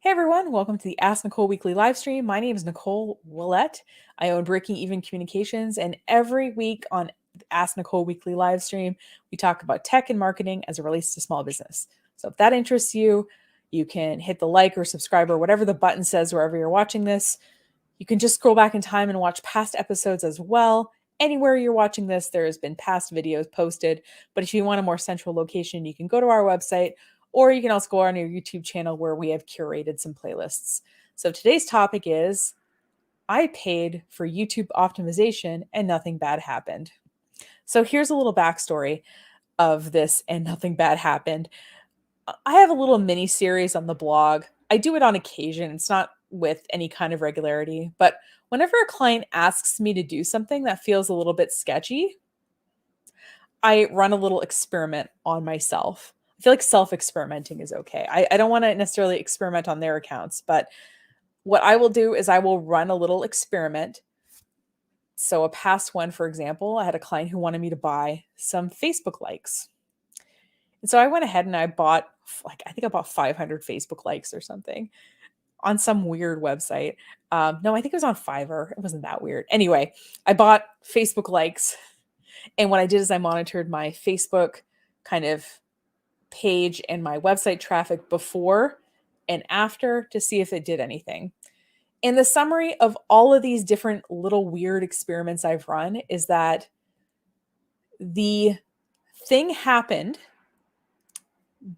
Hey everyone, welcome to the Ask Nicole weekly live stream. My name is Nicole Willette. I own Breaking Even Communications, and every week on Ask Nicole weekly live stream, we talk about tech and marketing as it relates to small business. So if that interests you, you can hit the like or subscribe or whatever the button says wherever you're watching this. You can just scroll back in time and watch past episodes as well. Anywhere you're watching this, there has been past videos posted. But if you want a more central location, you can go to our website, or you can also go on our YouTube channel where we have curated some playlists. So today's topic is I paid for YouTube optimization and nothing bad happened. So here's a little backstory of this and nothing bad happened. I have a little mini series on the blog. I do it on occasion. It's not with any kind of regularity, but whenever a client asks me to do something that feels a little bit sketchy, I run a little experiment on myself. I feel like self-experimenting is okay. I don't want to necessarily experiment on their accounts, but what I will do is I will run a little experiment. So a past one, for example, I had a client who wanted me to buy some Facebook likes. And so I went ahead and I bought, I think I bought 500 Facebook likes or something on some weird website. No, I think it was on Fiverr. It wasn't that weird. Anyway, I bought Facebook likes. And what I did is I monitored my Facebook kind of page and my website traffic before and after to see if it did anything. And the summary of all of these different little weird experiments I've run is that the thing happened,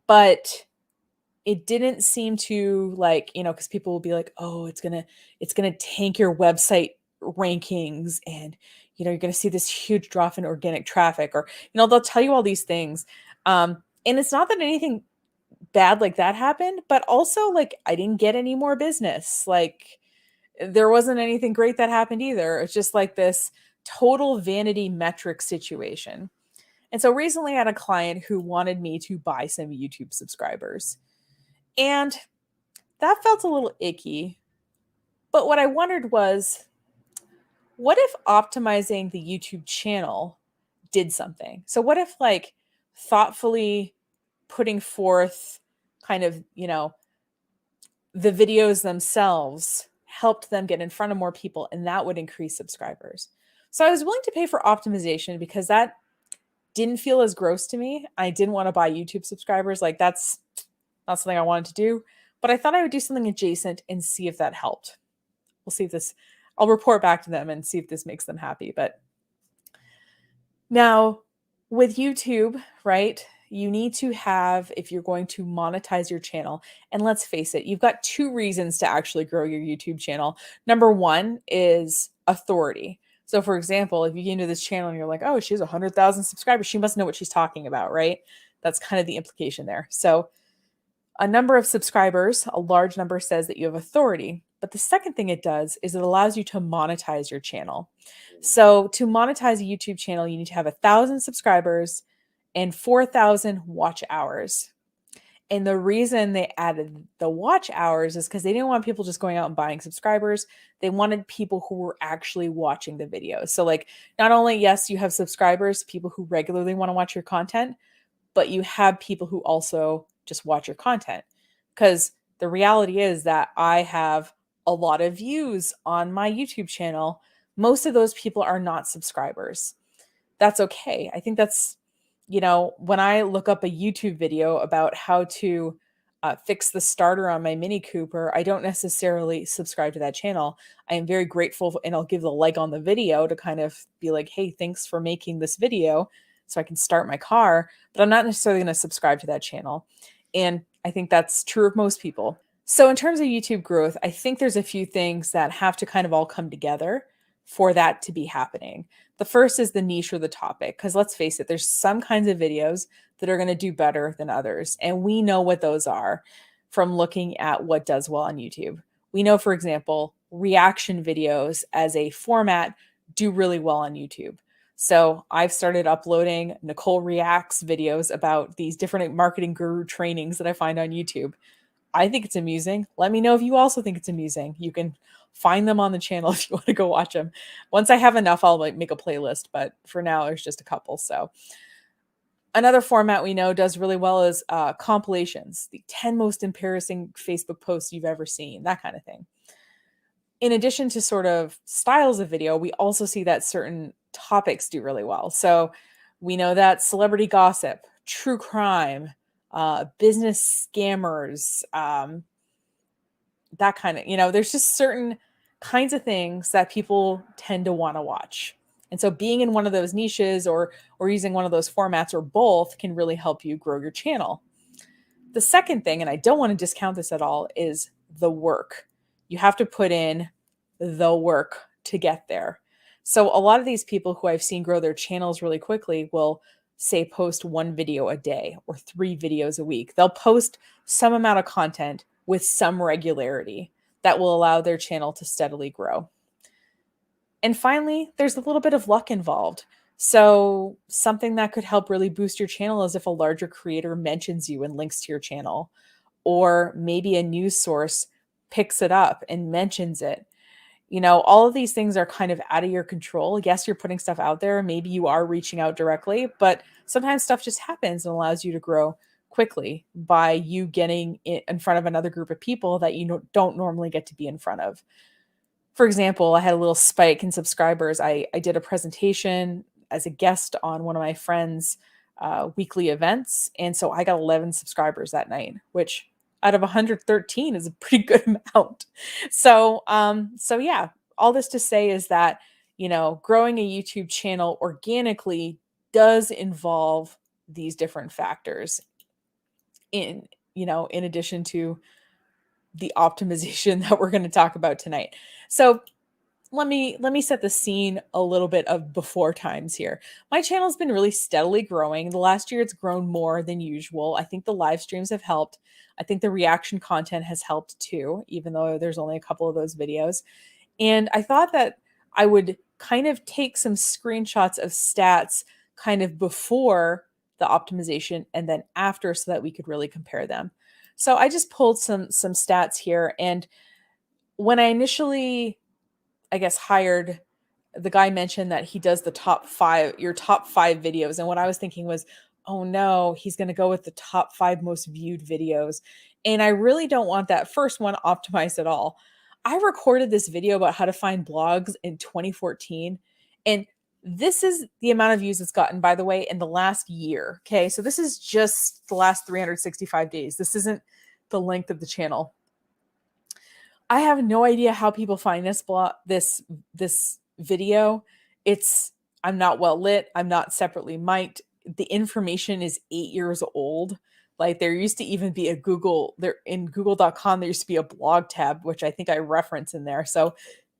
but it didn't seem to because people will be like, oh, it's gonna tank your website rankings, and you're gonna see this huge drop in organic traffic, or they'll tell you all these things. And it's not that anything bad like that happened, but also like I didn't get any more business. Like there wasn't anything great that happened either. It's just like this total vanity metric situation. And so recently I had a client who wanted me to buy some YouTube subscribers. And that felt a little icky. But what I wondered was, what if optimizing the YouTube channel did something? So what if thoughtfully putting forth kind of, the videos themselves helped them get in front of more people, and that would increase subscribers. So I was willing to pay for optimization because that didn't feel as gross to me. I didn't want to buy YouTube subscribers. Like that's not something I wanted to do, but I thought I would do something adjacent and see if that helped. We'll see if I'll report back to them and see if this makes them happy. But now with YouTube, right, you need to have, if you're going to monetize your channel, and let's face it, you've got two reasons to actually grow your YouTube channel. Number one is authority. So for example, if you get into this channel and you're like, oh, she has 100,000 subscribers, she must know what she's talking about, right? That's kind of the implication there. So a number of subscribers, a large number, says that you have authority. But the second thing it does is it allows you to monetize your channel. So to monetize a YouTube channel, you need to have 1,000 subscribers and 4,000 watch hours. And the reason they added the watch hours is because they didn't want people just going out and buying subscribers. They wanted people who were actually watching the videos. So like not only, yes, you have subscribers, people who regularly want to watch your content, but you have people who also just watch your content. Because the reality is that I have a lot of views on my YouTube channel. Most of those people are not subscribers. That's okay. I think that's, when I look up a YouTube video about how to fix the starter on my Mini Cooper, I don't necessarily subscribe to that channel. I am very grateful, and I'll give the like on the video to kind of be like, hey, thanks for making this video so I can start my car, but I'm not necessarily going to subscribe to that channel. And I think that's true of most people. So in terms of YouTube growth, I think there's a few things that have to kind of all come together for that to be happening. The first is the niche or the topic, because let's face it, there's some kinds of videos that are going to do better than others. And we know what those are from looking at what does well on YouTube. We know, for example, reaction videos as a format do really well on YouTube. So I've started uploading Nicole Reacts videos about these different marketing guru trainings that I find on YouTube. I think it's amusing. Let me know if you also think it's amusing. You can find them on the channel if you want to go watch them. Once I have enough, I'll make a playlist, but for now there's just a couple. So Another format we know does really well is compilations, the 10 most embarrassing Facebook posts you've ever seen, that kind of thing. In addition to sort of styles of video, we also see that certain topics do really well. So we know that celebrity gossip, true crime, business scammers, that kind of, there's just certain kinds of things that people tend to want to watch. And so being in one of those niches or using one of those formats or both can really help you grow your channel. The second thing, and I don't want to discount this at all, is the work. You have to put in the work to get there. So a lot of these people who I've seen grow their channels really quickly will say post 1 video a day or 3 videos a week. They'll post some amount of content with some regularity that will allow their channel to steadily grow. And finally, there's a little bit of luck involved. So something that could help really boost your channel is if a larger creator mentions you and links to your channel, or maybe a news source picks it up and mentions it. All of these things are kind of out of your control. Yes, you're putting stuff out there. Maybe you are reaching out directly, but sometimes stuff just happens and allows you to grow quickly by you getting in front of another group of people that you don't normally get to be in front of. For example, I had a little spike in subscribers. I did a presentation as a guest on one of my friends' weekly events. And so I got 11 subscribers that night, which out of 113 is a pretty good amount. So yeah, all this to say is that, growing a YouTube channel organically does involve these different factors in addition to the optimization that we're going to talk about tonight. So let me set the scene a little bit of before times here. My channel's been really steadily growing. The last year it's grown more than usual. I think the live streams have helped. I think the reaction content has helped too, even though there's only a couple of those videos. And I thought that I would kind of take some screenshots of stats kind of before the optimization and then after so that we could really compare them. So I just pulled some stats here, and when I initially, I guess, hired, the guy mentioned that he does your top 5 videos. And what I was thinking was, oh no, he's going to go with the top 5 most viewed videos. And I really don't want that first one optimized at all. I recorded this video about how to find blogs in 2014. And this is the amount of views it's gotten, by the way, in the last year. Okay. So this is just the last 365 days. This isn't the length of the channel. I have no idea how people find this video. I'm not well lit. I'm not separately mic'd. The information is 8 years old. Like, there used to even be in google.com, there used to be a blog tab, which I think I reference in there. So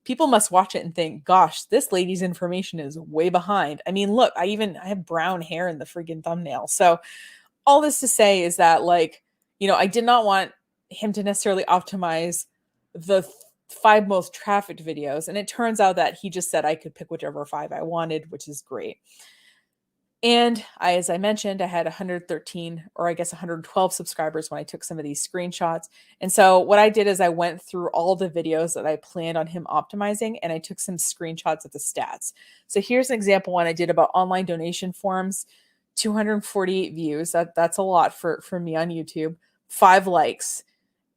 people must watch it and think, gosh, this lady's information is way behind. I mean, look, I have brown hair in the freaking thumbnail. So all this to say is that, I did not want him to necessarily optimize the 5 most trafficked videos. And it turns out that he just said I could pick whichever 5 I wanted, which is great. And as I mentioned, I had 113, or I guess 112 subscribers when I took some of these screenshots. And so what I did is I went through all the videos that I planned on him optimizing, and I took some screenshots of the stats. So here's an example one I did about online donation forms. 248 views. That's a lot for me on YouTube. 5 likes.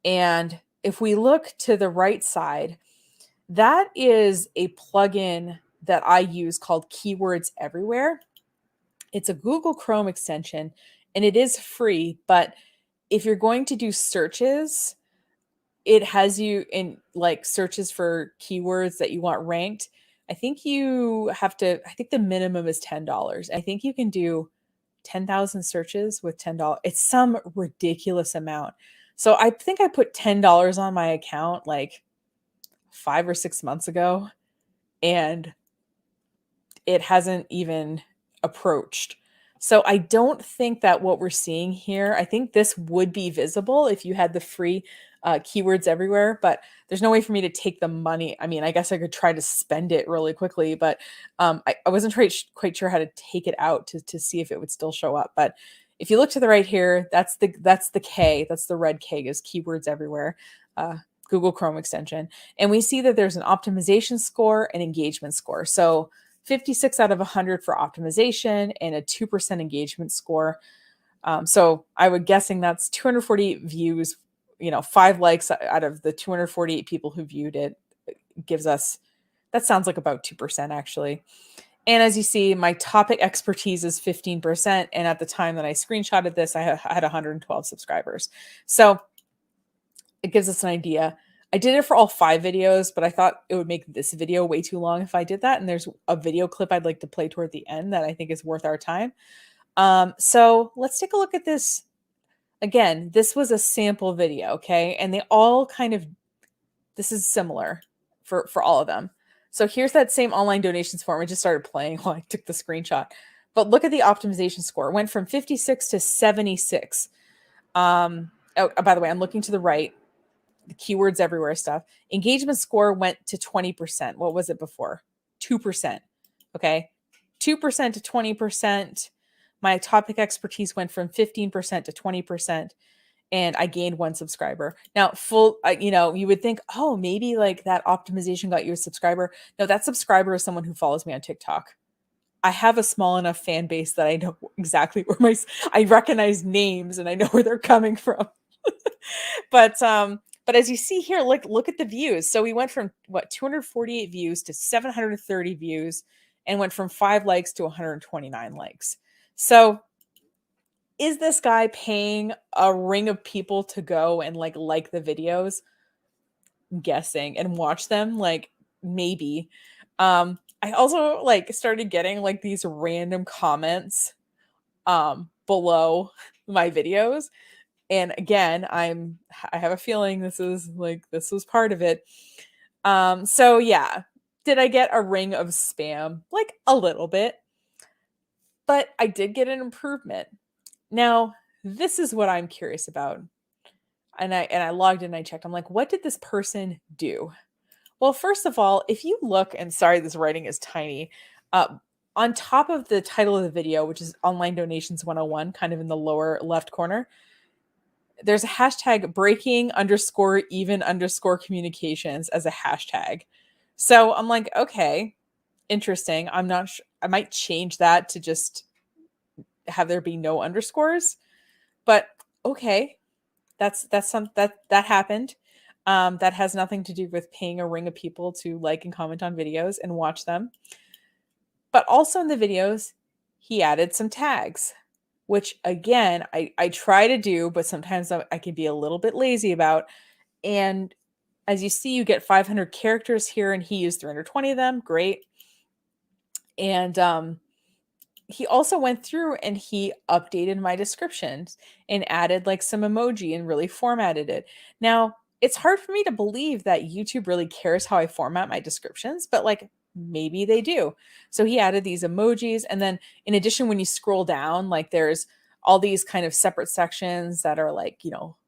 And if we look to the right side, that is a plugin that I use called Keywords Everywhere. It's a Google Chrome extension, and it is free, but if you're going to do searches, it has you in searches for keywords that you want ranked. I think the minimum is $10. I think you can do 10,000 searches with $10. It's some ridiculous amount. So I think I put $10 on my account like 5 or 6 months ago, and it hasn't even approached. So I don't think that what we're seeing here, I think this would be visible if you had the free Keywords Everywhere, but there's no way for me to take the money. I mean, I guess I could try to spend it really quickly, but I wasn't quite sure how to take it out to see if it would still show up. But if you look to the right here, that's the K, that's the red K, is Keywords Everywhere, Google Chrome extension. And we see that there's an optimization score and engagement score. So 56 out of 100 for optimization, and a 2% engagement score. So I would guessing that's 248 views, 5 likes out of the 248 people who viewed it gives us, that sounds like about 2% actually. And as you see, my topic expertise is 15%. And at the time that I screenshotted this, I had 112 subscribers. So it gives us an idea. I did it for all 5 videos, but I thought it would make this video way too long if I did that. And there's a video clip I'd like to play toward the end that I think is worth our time. So let's take a look at this. Again, this was a sample video, okay? And they all kind of, this is similar for all of them. So here's that same online donations form. I just started playing while I took the screenshot. But look at the optimization score. It went from 56 to 76. Oh, by the way, I'm looking to the right. The keywords everywhere stuff. Engagement score went to 20%. What was it before? 2%. Okay. 2% to 20%. My topic expertise went from 15% to 20%. And I gained 1 subscriber. Now, you would think, oh, maybe like that optimization got you a subscriber. No, that subscriber is someone who follows me on TikTok. I have a small enough fan base that I know exactly where I recognize names and I know where they're coming from. But as you see here, look at the views. So we went from 248 views to 730 views, and went from 5 likes to 129 likes. So is this guy paying a ring of people to go and like the videos? I'm guessing, and watch them, like maybe. I also started getting these random comments below my videos. And again, I have a feeling this was part of it. So yeah, did I get a ring of spam? Like a little bit, but I did get an improvement. Now, this is what I'm curious about. And I logged in and I checked. I'm like, what did this person do? Well, first of all, if you look, and sorry, this writing is tiny, on top of the title of the video, which is Online Donations 101, kind of in the lower left corner, there's a hashtag breaking_even_communications as a hashtag. So I'm like, okay, interesting. I'm not sure. I might change that to just have there be no underscores, but okay, that happened. That has nothing to do with paying a ring of people to like and comment on videos and watch them. But also in the videos, he added some tags, which again, I try to do, but sometimes I can be a little bit lazy about. And as you see, you get 500 characters here, and he used 320 of them. Great. And he also went through and he updated my descriptions and added some emoji and really formatted it. Now, it's hard for me to believe that YouTube really cares how I format my descriptions, but maybe they do. So he added these emojis. And then in addition, when you scroll down, there's all these kind of separate sections that are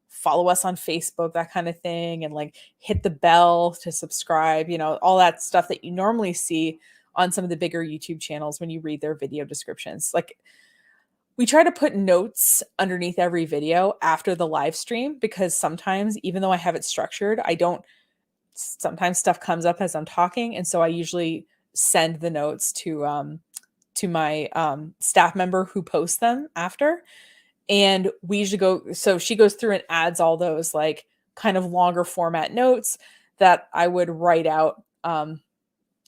follow us on Facebook, that kind of thing. And hit the bell to subscribe, all that stuff that you normally see on some of the bigger YouTube channels when you read their video descriptions. We try to put notes underneath every video after the live stream, because sometimes, even though I have it structured, sometimes stuff comes up as I'm talking. And so I usually send the notes to my staff member who posts them after. And we usually so she goes through and adds all those kind of longer format notes that I would write out,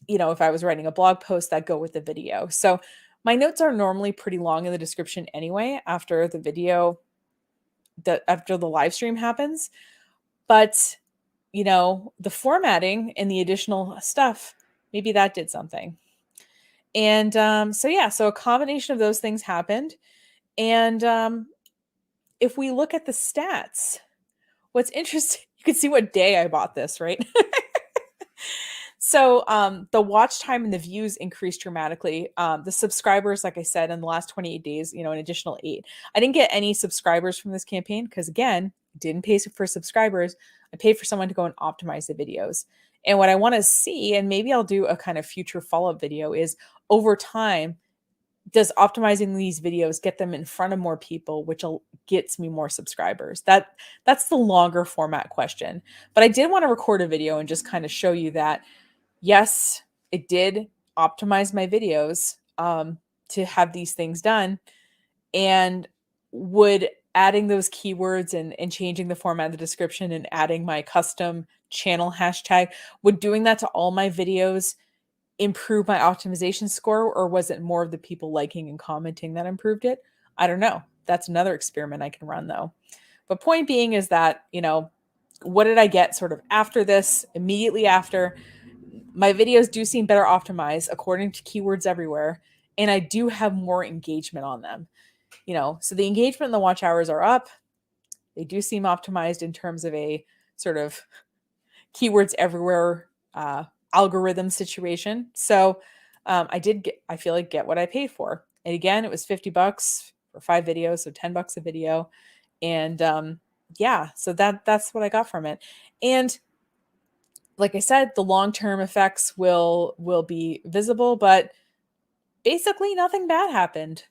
if I was writing a blog post that go with the video. So my notes are normally pretty long in the description anyway, after the video, after the live stream happens. But, the formatting and the additional stuff, maybe that did something. And so a combination of those things happened. And if we look at the stats, what's interesting, you can see what day I bought this, right? So the watch time and the views increased dramatically. The subscribers, like I said, in the last 28 days, an additional 8. I didn't get any subscribers from this campaign because, again, didn't pay for subscribers. I paid for someone to go and optimize the videos. And what I want to see, and maybe I'll do a kind of future follow-up video, is over time, does optimizing these videos get them in front of more people, which gets me more subscribers? That's the longer format question. But I did want to record a video and just kind of show you that, yes, it did. optimize my videos to have these things done. And would adding those keywords and changing the format of the description and adding my custom channel hashtag, would doing that to all my videos improve my optimization score, or was it more of the people liking and commenting that improved it? I don't know. That's another experiment I can run though. But point being is that, what did I get sort of after this, immediately after? My videos do seem better optimized according to keywords everywhere, and I do have more engagement on them. So the engagement and the watch hours are up. They do seem optimized in terms of a sort of keywords everywhere algorithm situation. So I feel like get what I paid for. And again, it was $50 for 5 videos, so $10 a video. And yeah, so that's what I got from it. And like I said, the long-term effects will be visible, but basically nothing bad happened.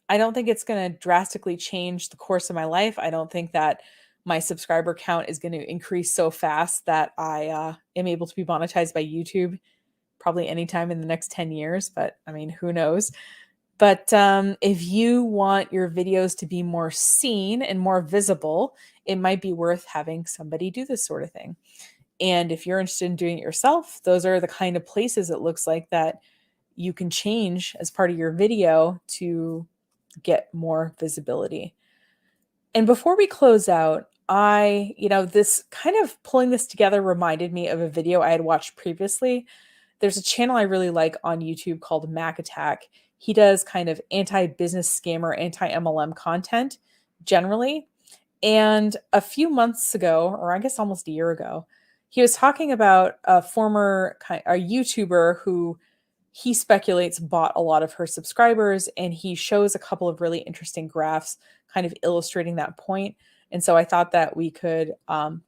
I don't think it's going to drastically change the course of my life. I don't think that my subscriber count is going to increase so fast that I am able to be monetized by YouTube probably anytime in the next 10 years. But I mean, who knows? But if you want your videos to be more seen and more visible, it might be worth having somebody do this sort of thing. And if you're interested in doing it yourself, those are the kind of places it looks like that you can change as part of your video to get more visibility. And before we close out, this kind of pulling this together reminded me of a video I had watched previously. There's a channel I really like on YouTube called Mac Attack. He does kind of anti-business scammer, anti-MLM content generally. And a few months ago, or I guess almost a year ago, he was talking about a YouTuber who he speculates bought a lot of her subscribers, and he shows a couple of really interesting graphs kind of illustrating that point. And so I thought that we could I'm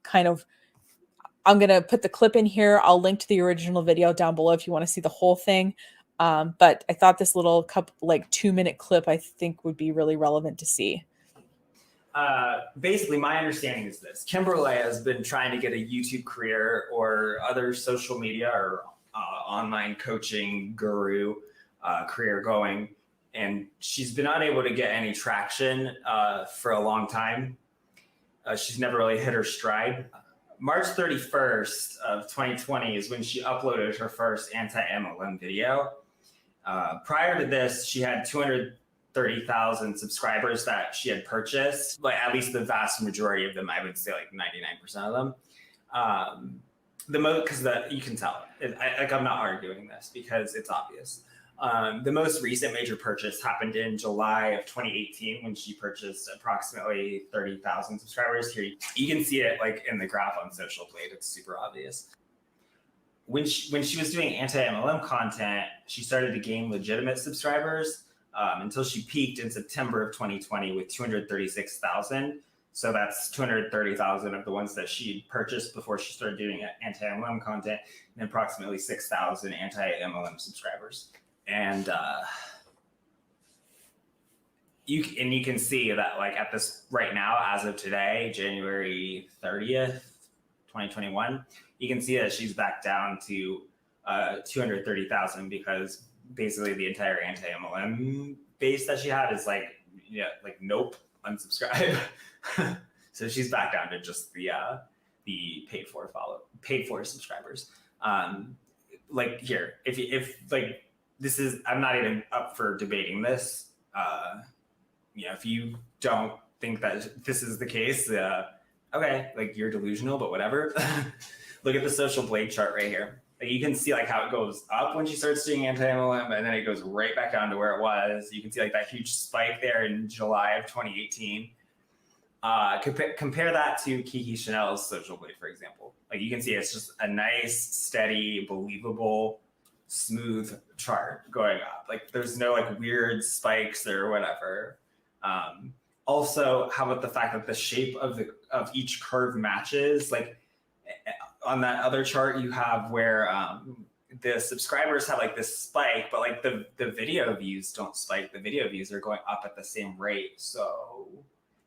going to put the clip in here. I'll link to the original video down below if you want to see the whole thing. But I thought this little 2-minute clip I think would be really relevant to see. Basically, my understanding is this. Kimberly has been trying to get a YouTube career or other social media or online coaching guru career going, and she's been unable to get any traction for a long time. She's never really hit her stride. March 31st of 2020 is when she uploaded her first anti-MLM video. Prior to this, she had 230,000 subscribers that she had purchased, like at least the vast majority of them, I would say like 99% of them. The most, because you can tell, I'm not arguing this because it's obvious. The most recent major purchase happened in July of 2018 when she purchased approximately 30,000 subscribers. Here you can see it like in the graph on Social Blade. It's super obvious. When she was doing anti-MLM content, she started to gain legitimate subscribers until she peaked in September of 2020 with 236,000. So that's 230,000 of the ones that she purchased before she started doing anti-MLM content, and approximately 6,000 anti-MLM subscribers. And you can see that like at this right now, as of today, January 30th, 2021, you can see that she's back down to 230,000 because basically the entire anti-MLM base that she had is like, nope, unsubscribe. So she's back down to just the paid for subscribers. Like here, if like this is, I'm not even up for debating this. If you don't think that this is the case, okay, like you're delusional, but whatever. Look at the Social Blade chart right here. You can see like how it goes up when she starts doing anti-MLM, and then it goes right back down to where it was. You can see like that huge spike there in July of 2018. Compare that to Kiki Chanel's Social Blade, for example. Like you can see it's just a nice, steady, believable, smooth chart going up. Like there's no like weird spikes or whatever. Also, how about the fact that the shape of each curve matches? Like on that other chart, you have where the subscribers have like this spike, but like the video views don't spike. The video views are going up at the same rate. So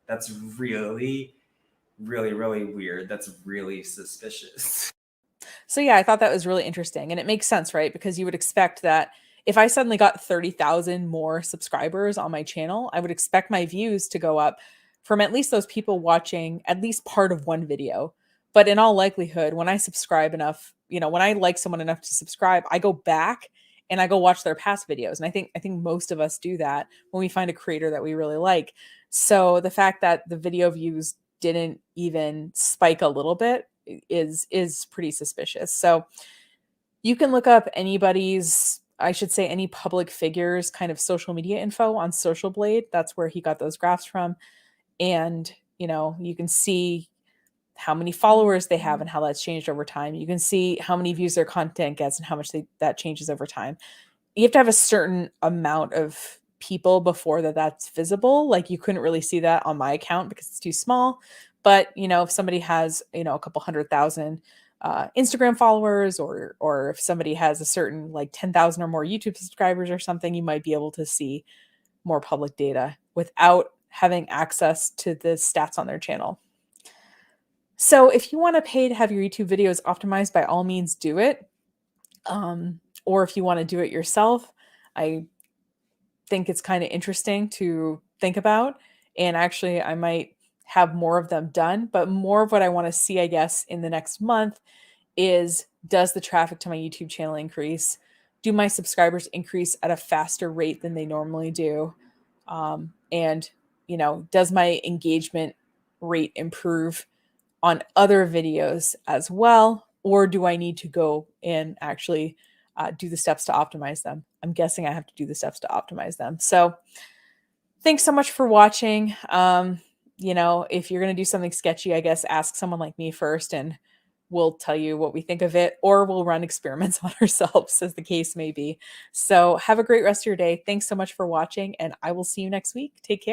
that's really, really, really weird. That's really suspicious. So yeah, I thought that was really interesting. And it makes sense, right? Because you would expect that if I suddenly got 30,000 more subscribers on my channel, I would expect my views to go up from at least those people watching at least part of one video. But in all likelihood, when I subscribe enough, when I like someone enough to subscribe, I go back and I go watch their past videos. And I think most of us do that when we find a creator that we really like. So the fact that the video views didn't even spike a little bit is pretty suspicious. So you can look up anybody's, I should say any public figures kind of social media info on Social Blade. That's where he got those graphs from. And you can see how many followers they have and how that's changed over time. You can see how many views their content gets and how much that changes over time. You have to have a certain amount of people before that's visible. Like you couldn't really see that on my account because it's too small. But if somebody has a couple 100,000 Instagram followers, or if somebody has a certain like 10,000 or more YouTube subscribers or something, you might be able to see more public data without having access to the stats on their channel. So if you want to pay to have your YouTube videos optimized, by all means do it. Or if you want to do it yourself, I think it's kind of interesting to think about. And actually, I might have more of them done. But more of what I want to see, I guess, in the next month is, does the traffic to my YouTube channel increase? Do my subscribers increase at a faster rate than they normally do? And, does my engagement rate improve on other videos as well? Or do I need to go and actually do the steps to optimize them? I'm guessing I have to do the steps to optimize them. So thanks so much for watching. If you're going to do something sketchy, I guess ask someone like me first and we'll tell you what we think of it, or we'll run experiments on ourselves, as the case may be. So have a great rest of your day. Thanks so much for watching, and I will see you next week. Take care.